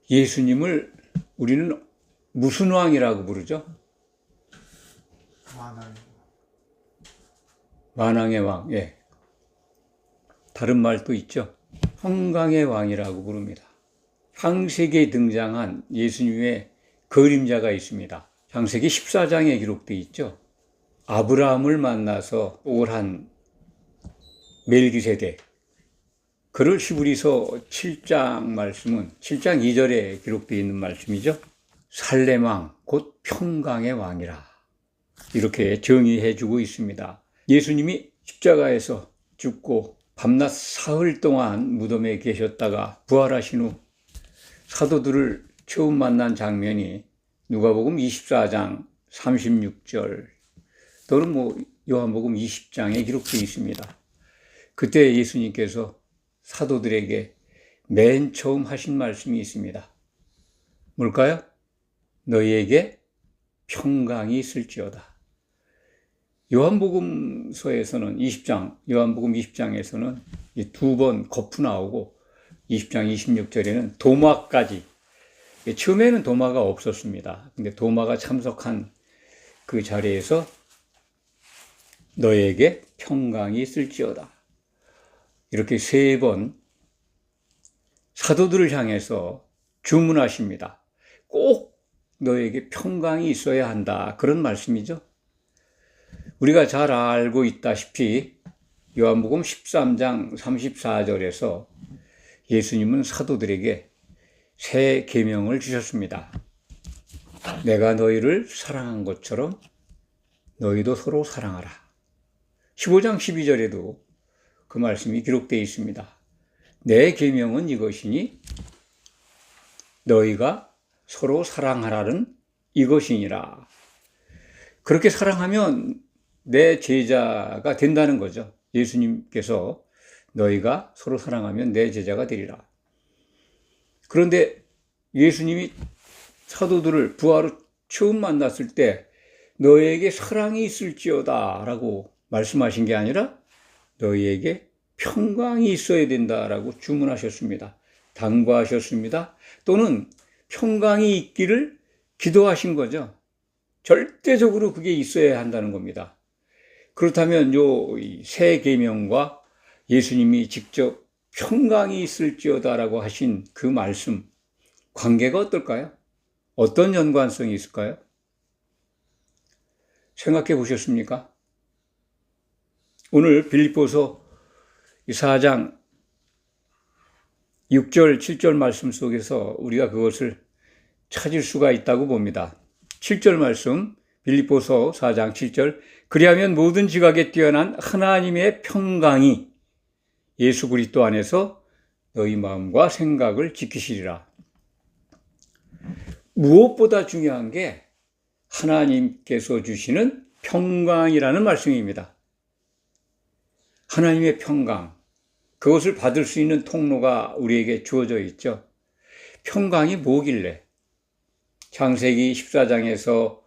예수님을 우리는 무슨 왕이라고 부르죠? 만왕의 왕. 예. 다른 말도 있죠. 평강의 왕이라고 부릅니다. 창세기에 등장한 예수님의 그림자가 있습니다. 창세기 14장에 기록되어 있죠. 아브라함을 만나서 오란 멜기세덱. 그를 히브리서 7장 말씀은 7장 2절에 기록되어 있는 말씀이죠. 살렘 왕, 곧 평강의 왕이라. 이렇게 정의해 주고 있습니다. 예수님이 십자가에서 죽고 밤낮 사흘 동안 무덤에 계셨다가 부활하신 후 사도들을 처음 만난 장면이 누가복음 24장 36절 또는 요한복음 20장에 기록되어 있습니다. 그때 예수님께서 사도들에게 맨 처음 하신 말씀이 있습니다. 뭘까요? 너희에게 평강이 있을지어다. 요한복음서에서는 요한복음 20장에서는 두 번 거푸 나오고 20장 26절에는 도마까지. 처음에는 도마가 없었습니다. 근데 도마가 참석한 그 자리에서 너에게 평강이 있을지어다. 이렇게 세 번 사도들을 향해서 주문하십니다. 꼭 너에게 평강이 있어야 한다. 그런 말씀이죠. 우리가 잘 알고 있다시피 요한복음 13장 34절에서 예수님은 사도들에게 새 계명을 주셨습니다. 내가 너희를 사랑한 것처럼 너희도 서로 사랑하라. 15장 12절에도 그 말씀이 기록되어 있습니다. 내 계명은 이것이니 너희가 서로 사랑하라는 이것이니라. 그렇게 사랑하면 내 제자가 된다는 거죠. 예수님께서 너희가 서로 사랑하면 내 제자가 되리라. 그런데 예수님이 사도들을 부활 후 처음 만났을 때 너희에게 사랑이 있을지어다 라고 말씀하신 게 아니라 너희에게 평강이 있어야 된다라고 주문하셨습니다. 당부하셨습니다. 또는 평강이 있기를 기도하신 거죠. 절대적으로 그게 있어야 한다는 겁니다. 그렇다면 요 새 계명과 예수님이 직접 평강이 있을지어다라고 하신 그 말씀, 관계가 어떨까요? 어떤 연관성이 있을까요? 생각해 보셨습니까? 오늘 빌립보서 4장 6절, 7절 말씀 속에서 우리가 그것을 찾을 수가 있다고 봅니다. 7절 말씀, 빌립보서 4장 7절. 그리하면 모든 지각에 뛰어난 하나님의 평강이 예수 그리스도 안에서 너희 마음과 생각을 지키시리라. 무엇보다 중요한 게 하나님께서 주시는 평강이라는 말씀입니다. 하나님의 평강, 그것을 받을 수 있는 통로가 우리에게 주어져 있죠. 평강이 뭐길래? 창세기 14장에서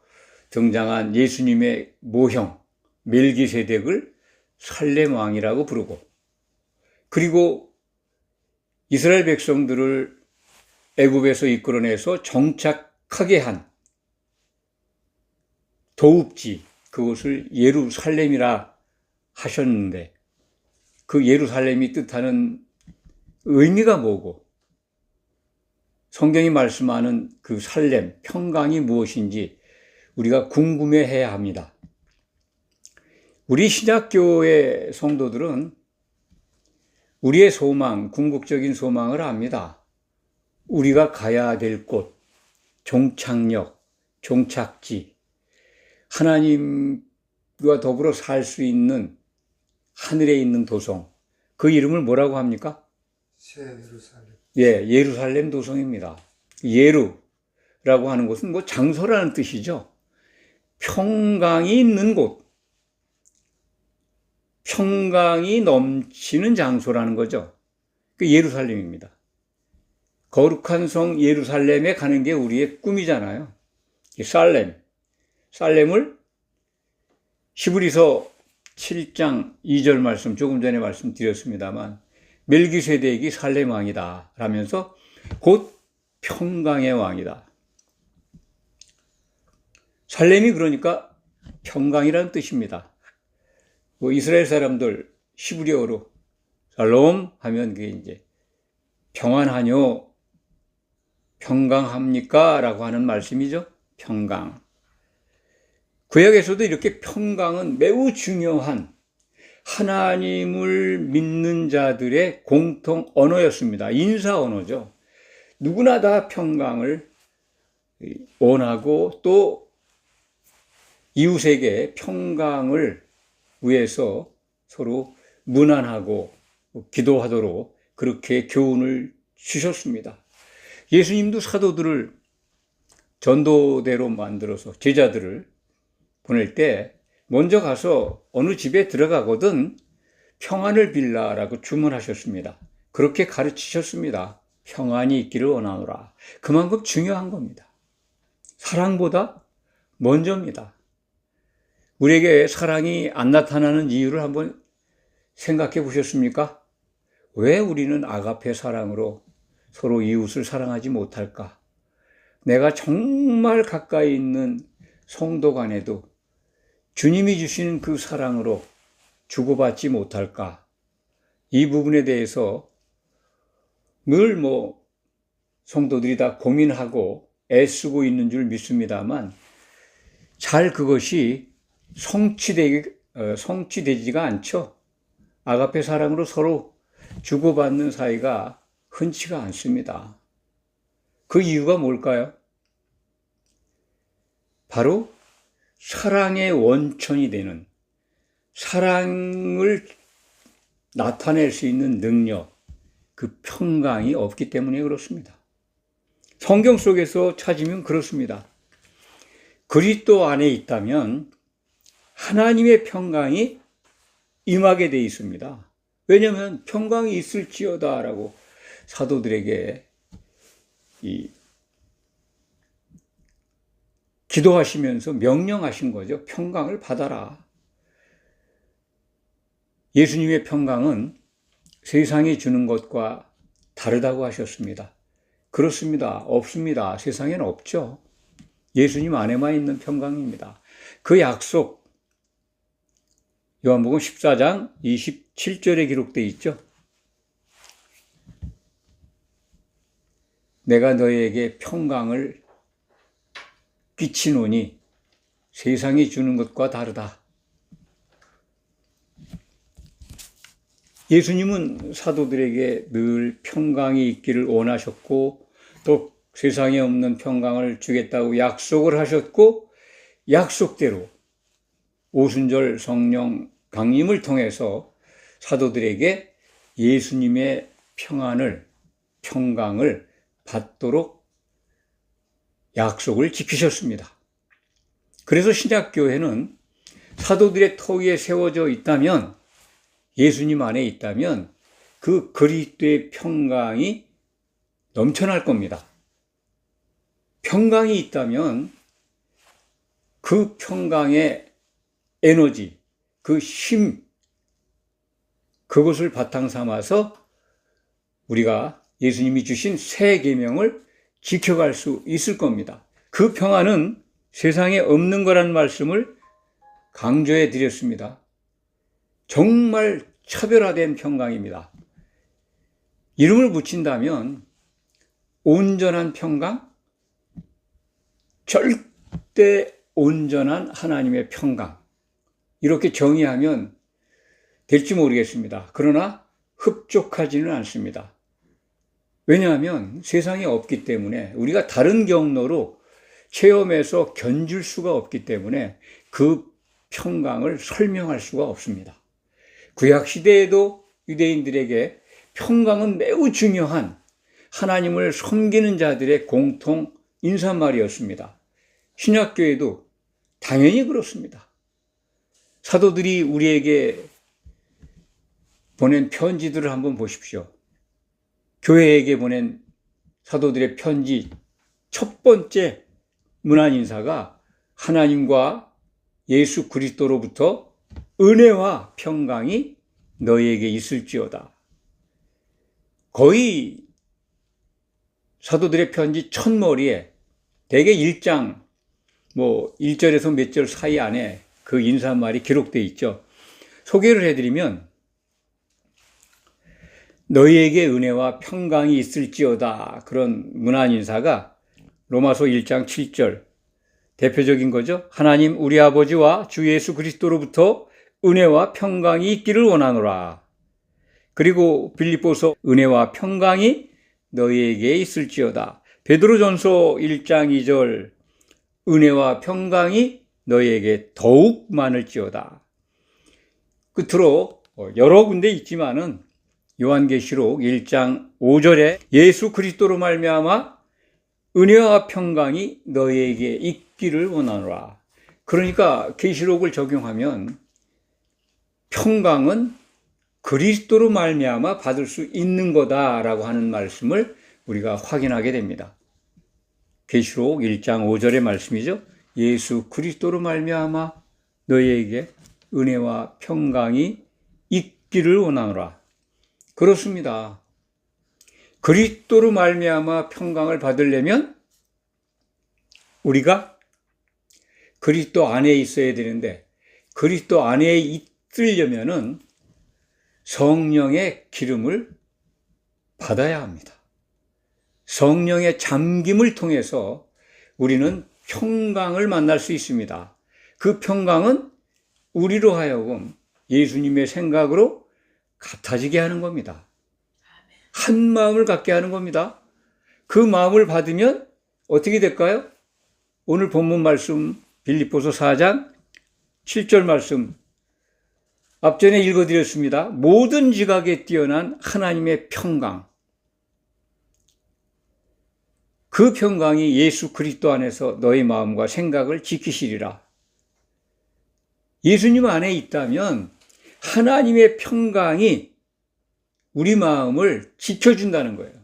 등장한 예수님의 모형 멜기세덱을 살렘 왕이라고 부르고, 그리고 이스라엘 백성들을 애굽에서 이끌어내서 정착하게 한 도읍지, 그것을 예루살렘이라 하셨는데 그 예루살렘이 뜻하는 의미가 뭐고, 성경이 말씀하는 그 살렘, 평강이 무엇인지 우리가 궁금해해야 합니다. 우리 신약교회 성도들은 우리의 소망, 궁극적인 소망을 압니다. 우리가 가야 될 곳, 종착역, 종착지, 하나님과 더불어 살 수 있는 하늘에 있는 도성, 그 이름을 뭐라고 합니까? 새 예루살렘. 예, 예루살렘 도성입니다. 예루라고 하는 것은 장소라는 뜻이죠. 평강이 있는 곳, 평강이 넘치는 장소라는 거죠. 그 예루살렘입니다. 거룩한 성 예루살렘에 가는 게 우리의 꿈이잖아요. 살렘을 히브리서 7장 2절 말씀, 조금 전에 말씀드렸습니다만 멜기세덱이 살렘 왕이다 라면서 곧 평강의 왕이다. 살렘이 그러니까 평강이라는 뜻입니다. 뭐 이스라엘 사람들 히브리어로 살롬 하면 그게 이제 평안하뇨, 평강합니까? 라고 하는 말씀이죠. 평강. 구약에서도 이렇게 평강은 매우 중요한 하나님을 믿는 자들의 공통 언어였습니다. 인사 언어죠. 누구나 다 평강을 원하고 또 이웃에게 평강을 위해서 서로 문안하고 기도하도록 그렇게 교훈을 주셨습니다. 예수님도 사도들을 전도대로 만들어서 제자들을 보낼 때 먼저 가서 어느 집에 들어가거든 평안을 빌라라고 주문하셨습니다. 그렇게 가르치셨습니다. 평안이 있기를 원하노라. 그만큼 중요한 겁니다. 사랑보다 먼저입니다. 우리에게 사랑이 안 나타나는 이유를 한번 생각해 보셨습니까? 왜 우리는 아가페 사랑으로 서로 이웃을 사랑하지 못할까? 내가 정말 가까이 있는 성도 간에도 주님이 주시는 그 사랑으로 주고받지 못할까? 이 부분에 대해서 늘 성도들이 다 고민하고 애쓰고 있는 줄 믿습니다만 잘 그것이 성취되지가 않죠. 아가페 사랑으로 서로 주고받는 사이가 흔치가 않습니다. 그 이유가 뭘까요? 바로 사랑의 원천이 되는 사랑을 나타낼 수 있는 능력, 그 평강이 없기 때문에 그렇습니다. 성경 속에서 찾으면 그렇습니다. 그리스도 안에 있다면 하나님의 평강이 임하게 되어 있습니다. 왜냐하면 평강이 있을지어다라고 사도들에게 기도하시면서 명령하신 거죠. 평강을 받아라. 예수님의 평강은 세상이 주는 것과 다르다고 하셨습니다. 그렇습니다. 없습니다. 세상에는 없죠. 예수님 안에만 있는 평강입니다. 그 약속, 요한복음 14장 27절에 기록되어 있죠. 내가 너희에게 평강을 끼치노니 세상이 주는 것과 다르다. 예수님은 사도들에게 늘 평강이 있기를 원하셨고 또 세상에 없는 평강을 주겠다고 약속을 하셨고 약속대로 오순절 성령 강림을 통해서 사도들에게 예수님의 평강을 받도록 약속을 지키셨습니다. 그래서 신약교회는 사도들의 터 위에 세워져 있다면 예수님 안에 있다면 그 그리스도의 평강이 넘쳐날 겁니다. 평강이 있다면 그 평강의 에너지, 그 힘, 그것을 바탕 삼아서 우리가 예수님이 주신 새 계명을 지켜갈 수 있을 겁니다. 그 평안은 세상에 없는 거란 말씀을 강조해 드렸습니다. 정말 차별화된 평강입니다. 이름을 붙인다면 온전한 평강, 절대 온전한 하나님의 평강, 이렇게 정의하면 될지 모르겠습니다. 그러나 흡족하지는 않습니다. 왜냐하면 세상에 없기 때문에 우리가 다른 경로로 체험해서 견줄 수가 없기 때문에 그 평강을 설명할 수가 없습니다. 구약시대에도 유대인들에게 평강은 매우 중요한 하나님을 섬기는 자들의 공통 인사말이었습니다. 신약교회도 당연히 그렇습니다. 사도들이 우리에게 보낸 편지들을 한번 보십시오. 교회에게 보낸 사도들의 편지 첫 번째 문안 인사가 하나님과 예수 그리스도로부터 은혜와 평강이 너희에게 있을지어다. 거의 사도들의 편지 첫머리에 대개 1장 1절에서 몇 절 사이 안에 그 인사말이 기록되어 있죠. 소개를 해드리면 너희에게 은혜와 평강이 있을지어다, 그런 문안 인사가 로마서 1장 7절 대표적인 거죠. 하나님 우리 아버지와 주 예수 그리스도로부터 은혜와 평강이 있기를 원하노라. 그리고 빌립보서 은혜와 평강이 너희에게 있을지어다. 베드로전서 1장 2절 은혜와 평강이 너희에게 더욱 많을지어다. 끝으로 여러 군데 있지만은 요한계시록 1장 5절에 예수 그리스도로 말미암아 은혜와 평강이 너희에게 있기를 원하노라. 그러니까 계시록을 적용하면 평강은 그리스도로 말미암아 받을 수 있는 거다라고 하는 말씀을 우리가 확인하게 됩니다. 계시록 1장 5절의 말씀이죠. 예수 그리스도로 말미암아 너희에게 은혜와 평강이 있기를 원하노라. 그렇습니다. 그리스도로 말미암아 평강을 받으려면 우리가 그리스도 안에 있어야 되는데, 그리스도 안에 있으려면은 성령의 기름을 받아야 합니다. 성령의 잠김을 통해서 우리는 평강을 만날 수 있습니다. 그 평강은 우리로 하여금 예수님의 생각으로 같아지게 하는 겁니다. 한 마음을 갖게 하는 겁니다. 그 마음을 받으면 어떻게 될까요? 오늘 본문 말씀 빌립보서 4장 7절 말씀 앞전에 읽어드렸습니다. 모든 지각에 뛰어난 하나님의 평강, 그 평강이 예수 그리스도 안에서 너희 마음과 생각을 지키시리라. 예수님 안에 있다면 하나님의 평강이 우리 마음을 지켜준다는 거예요.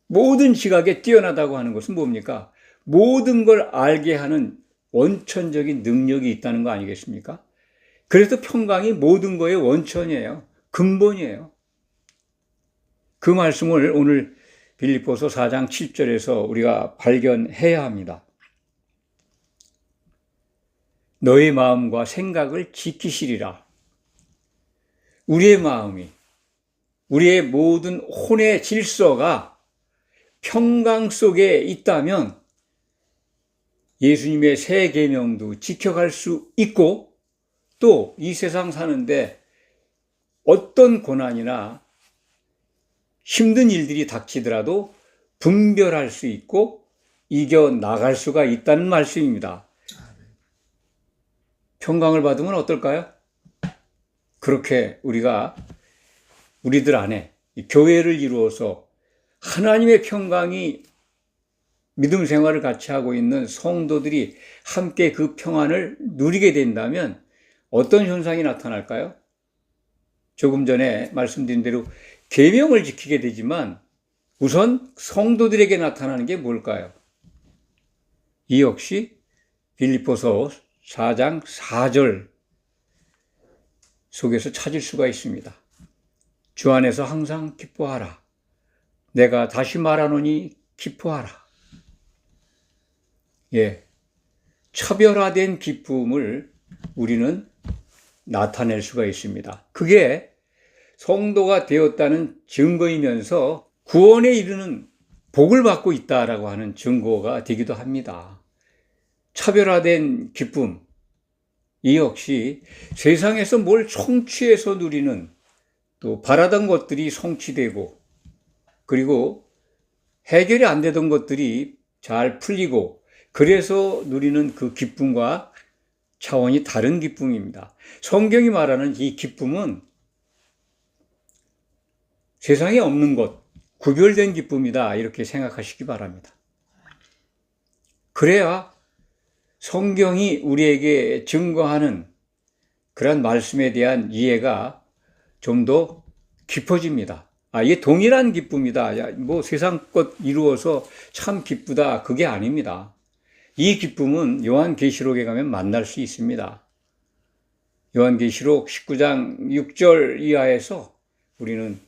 모든 지각에 뛰어나다고 하는 것은 뭡니까? 모든 걸 알게 하는 원천적인 능력이 있다는 거 아니겠습니까? 그래서 평강이 모든 거의 원천이에요. 근본이에요. 그 말씀을 오늘 빌립보서 4장 7절에서 우리가 발견해야 합니다. 너의 마음과 생각을 지키시리라. 우리의 마음이, 우리의 모든 혼의 질서가 평강 속에 있다면 예수님의 새 계명도 지켜갈 수 있고, 또 이 세상 사는데 어떤 고난이나 힘든 일들이 닥치더라도 분별할 수 있고 이겨나갈 수가 있다는 말씀입니다. 평강을 받으면 어떨까요? 그렇게 우리들 안에 교회를 이루어서 하나님의 평강이 믿음 생활을 같이 하고 있는 성도들이 함께 그 평안을 누리게 된다면 어떤 현상이 나타날까요? 조금 전에 말씀드린 대로 계명을 지키게 되지만 우선 성도들에게 나타나는 게 뭘까요? 이 역시 빌립보서 4장 4절 속에서 찾을 수가 있습니다. 주 안에서 항상 기뻐하라. 내가 다시 말하노니 기뻐하라. 차별화된 기쁨을 우리는 나타낼 수가 있습니다. 그게 성도가 되었다는 증거이면서 구원에 이르는 복을 받고 있다라고 하는 증거가 되기도 합니다. 차별화된 기쁨, 이 역시 세상에서 뭘 성취해서 누리는, 또 바라던 것들이 성취되고, 그리고 해결이 안 되던 것들이 잘 풀리고, 그래서 누리는 그 기쁨과 차원이 다른 기쁨입니다. 성경이 말하는 이 기쁨은 세상에 없는 것, 구별된 기쁨이다, 이렇게 생각하시기 바랍니다. 그래야 성경이 우리에게 증거하는 그런 말씀에 대한 이해가 좀 더 깊어집니다. 이게 동일한 기쁨이다. 세상 것 이루어서 참 기쁘다. 그게 아닙니다. 이 기쁨은 요한계시록에 가면 만날 수 있습니다. 요한계시록 19장 6절 이하에서 우리는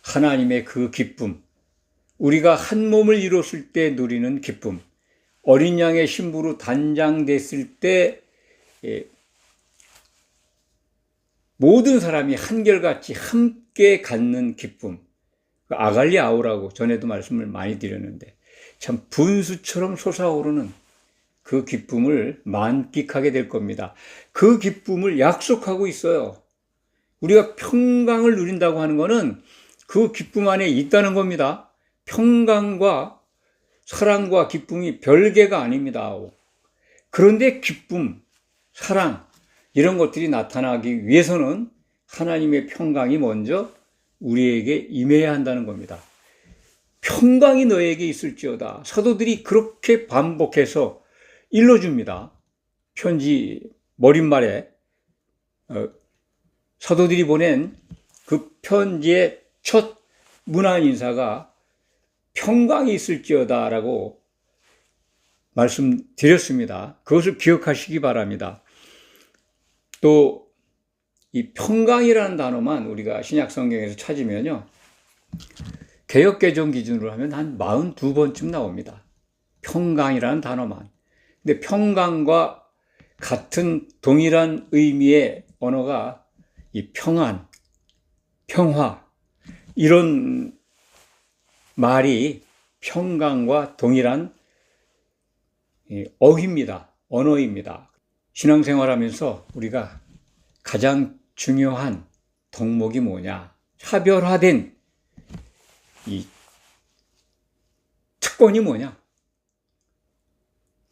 하나님의 그 기쁨, 우리가 한 몸을 이뤘을 때 누리는 기쁨, 어린 양의 신부로 단장됐을 때 모든 사람이 한결같이 함께 갖는 기쁨, 아갈리 아우라고 전에도 말씀을 많이 드렸는데 참 분수처럼 솟아오르는 그 기쁨을 만끽하게 될 겁니다. 그 기쁨을 약속하고 있어요. 우리가 평강을 누린다고 하는 것은 그 기쁨 안에 있다는 겁니다. 평강과 사랑과 기쁨이 별개가 아닙니다. 그런데 기쁨, 사랑 이런 것들이 나타나기 위해서는 하나님의 평강이 먼저 우리에게 임해야 한다는 겁니다. 평강이 너에게 있을지어다. 사도들이 그렇게 반복해서 일러줍니다. 편지 머릿말에 사도들이 보낸 그 편지의 첫 문안 인사가 평강이 있을지어다 라고 말씀드렸습니다. 그것을 기억하시기 바랍니다. 또 이 평강이라는 단어만 우리가 신약 성경에서 찾으면요, 개역개정 기준으로 하면 한 42번쯤 나옵니다. 평강이라는 단어만. 근데 평강과 같은 동일한 의미의 언어가 이 평안, 평화 이런 말이 평강과 동일한 어휘입니다. 언어입니다. 신앙생활하면서 우리가 가장 중요한 덕목이 뭐냐? 차별화된 이 특권이 뭐냐?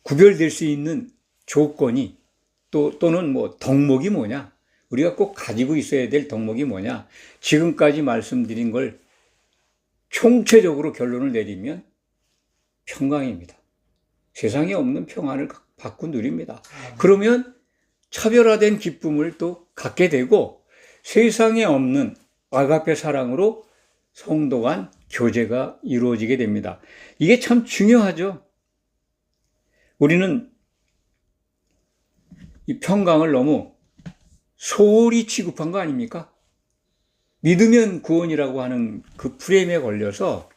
구별될 수 있는 조건이 또는 뭐 덕목이 뭐냐? 우리가 꼭 가지고 있어야 될 덕목이 뭐냐? 지금까지 말씀드린 걸 총체적으로 결론을 내리면 평강입니다. 세상에 없는 평안을 받고 누립니다. 그러면 차별화된 기쁨을 또 갖게 되고 세상에 없는 아가페 사랑으로 성도 간 교제가 이루어지게 됩니다. 이게 참 중요하죠. 우리는 이 평강을 너무 소홀히 취급한 거 아닙니까? 믿으면 구원이라고 하는 그 프레임에 걸려서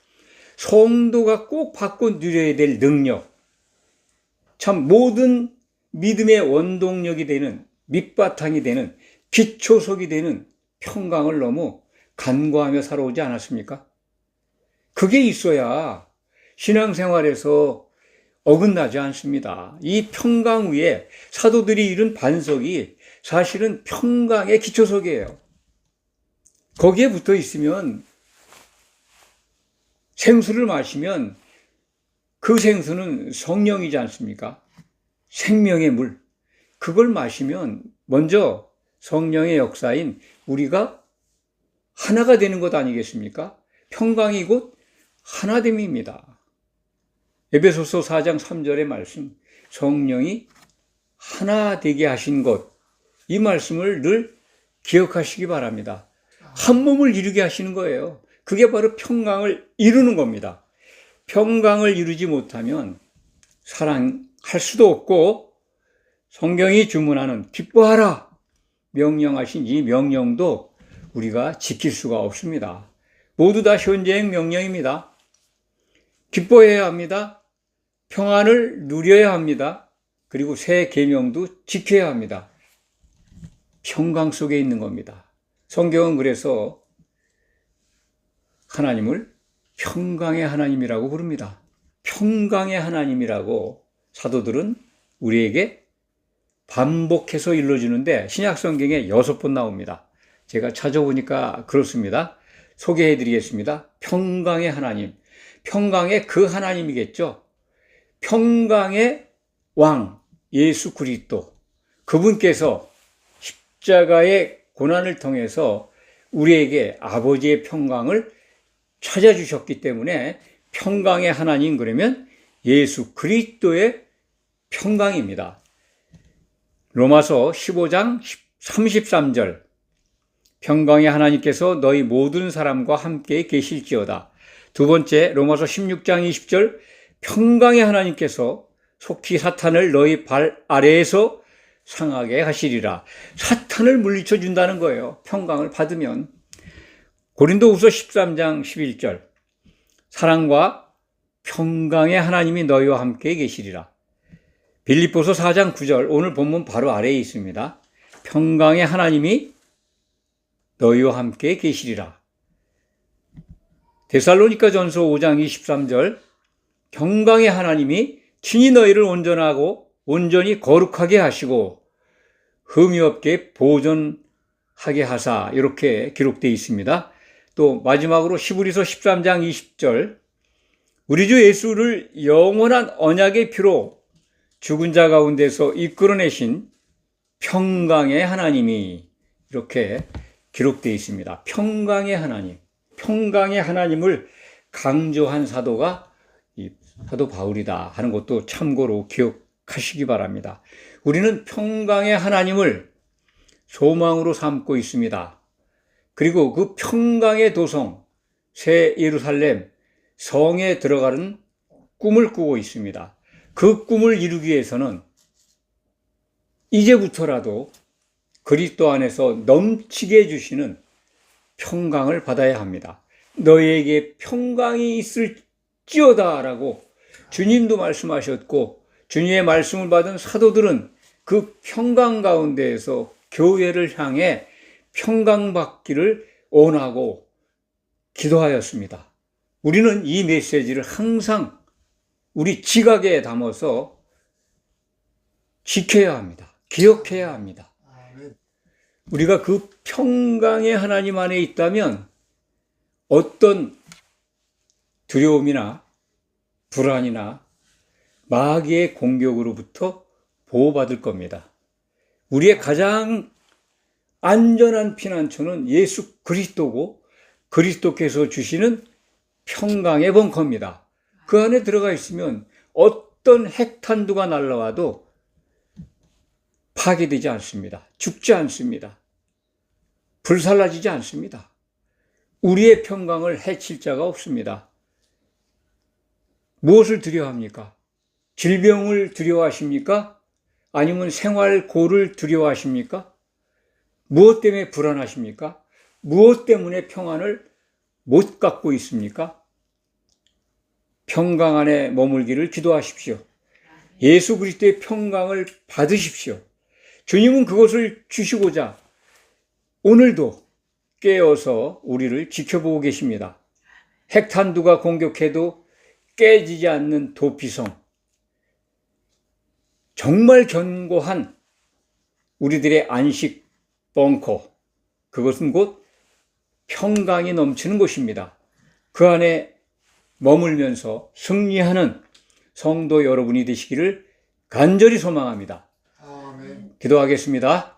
성도가 꼭 받고 누려야 될 능력, 참 모든 믿음의 원동력이 되는, 밑바탕이 되는, 기초석이 되는 평강을 너무 간과하며 살아오지 않았습니까? 그게 있어야 신앙생활에서 어긋나지 않습니다. 이 평강 위에 사도들이 이룬 반석이 사실은 평강의 기초석이에요. 거기에 붙어 있으면 생수를 마시면 그 생수는 성령이지 않습니까? 생명의 물. 그걸 마시면 먼저 성령의 역사인 우리가 하나가 되는 것 아니겠습니까? 평강이 곧 하나됨입니다. 에베소서 4장 3절의 말씀, 성령이 하나 되게 하신 것, 이 말씀을 늘 기억하시기 바랍니다. 한 몸을 이루게 하시는 거예요. 그게 바로 평강을 이루는 겁니다. 평강을 이루지 못하면 사랑할 수도 없고 성경이 주문하는 기뻐하라 명령하신 이 명령도 우리가 지킬 수가 없습니다. 모두 다 현재형 명령입니다. 기뻐해야 합니다. 평안을 누려야 합니다. 그리고 새 계명도 지켜야 합니다. 평강 속에 있는 겁니다. 성경은 그래서 하나님을 평강의 하나님이라고 부릅니다. 평강의 하나님이라고 사도들은 우리에게 반복해서 일러주는데 신약 성경에 6번 나옵니다. 제가 찾아보니까 그렇습니다. 소개해 드리겠습니다. 평강의 하나님. 평강의 그 하나님이겠죠. 평강의 왕 예수 그리스도. 그분께서 십자가의 고난을 통해서 우리에게 아버지의 평강을 찾아주셨기 때문에 평강의 하나님, 그러면 예수 그리스도의 평강입니다. 로마서 15장 33절, 평강의 하나님께서 너희 모든 사람과 함께 계실지어다. 두 번째, 로마서 16장 20절, 평강의 하나님께서 속히 사탄을 너희 발 아래에서 상하게 하시리라. 사탄을 물리쳐 준다는 거예요. 평강을 받으면. 고린도후서 13장 11절, 사랑과 평강의 하나님이 너희와 함께 계시리라. 빌립보서 4장 9절, 오늘 본문 바로 아래에 있습니다. 평강의 하나님이 너희와 함께 계시리라. 데살로니가 전서 5장 23절, 평강의 하나님이 친히 너희를 온전하고 온전히 거룩하게 하시고 흠이 없게 보존하게 하사, 이렇게 기록되어 있습니다. 또 마지막으로 히브리서 13장 20절, 우리 주 예수를 영원한 언약의 피로 죽은 자 가운데서 이끌어내신 평강의 하나님이, 이렇게 기록되어 있습니다. 평강의 하나님, 평강의 하나님을 강조한 사도가 이 사도 바울이다 하는 것도 참고로 기억하시기 바랍니다. 우리는 평강의 하나님을 소망으로 삼고 있습니다. 그리고 그 평강의 도성 새 예루살렘 성에 들어가는 꿈을 꾸고 있습니다. 그 꿈을 이루기 위해서는 이제부터라도 그리스도 안에서 넘치게 해주시는 평강을 받아야 합니다. 너희에게 평강이 있을지어다 라고 주님도 말씀하셨고, 주님의 말씀을 받은 사도들은 그 평강 가운데에서 교회를 향해 평강받기를 원하고 기도하였습니다. 우리는 이 메시지를 항상 우리 지각에 담아서 지켜야 합니다. 기억해야 합니다. 우리가 그 평강의 하나님 안에 있다면 어떤 두려움이나 불안이나 마귀의 공격으로부터 보호받을 겁니다. 우리의 가장 안전한 피난처는 예수 그리스도고, 그리스도께서 주시는 평강의 벙커입니다. 그 안에 들어가 있으면 어떤 핵탄두가 날라와도 파괴되지 않습니다. 죽지 않습니다. 불살라지지 않습니다. 우리의 평강을 해칠 자가 없습니다. 무엇을 두려워합니까? 질병을 두려워하십니까? 아니면 생활고를 두려워하십니까? 무엇 때문에 불안하십니까? 무엇 때문에 평안을 못 갖고 있습니까? 평강 안에 머물기를 기도하십시오. 예수 그리스도의 평강을 받으십시오. 주님은 그것을 주시고자 오늘도 깨어서 우리를 지켜보고 계십니다. 핵탄두가 공격해도 깨지지 않는 도피성, 정말 견고한 우리들의 안식 벙커, 그것은 곧 평강이 넘치는 곳입니다. 그 안에 머물면서 승리하는 성도 여러분이 되시기를 간절히 소망합니다. 아멘. 기도하겠습니다.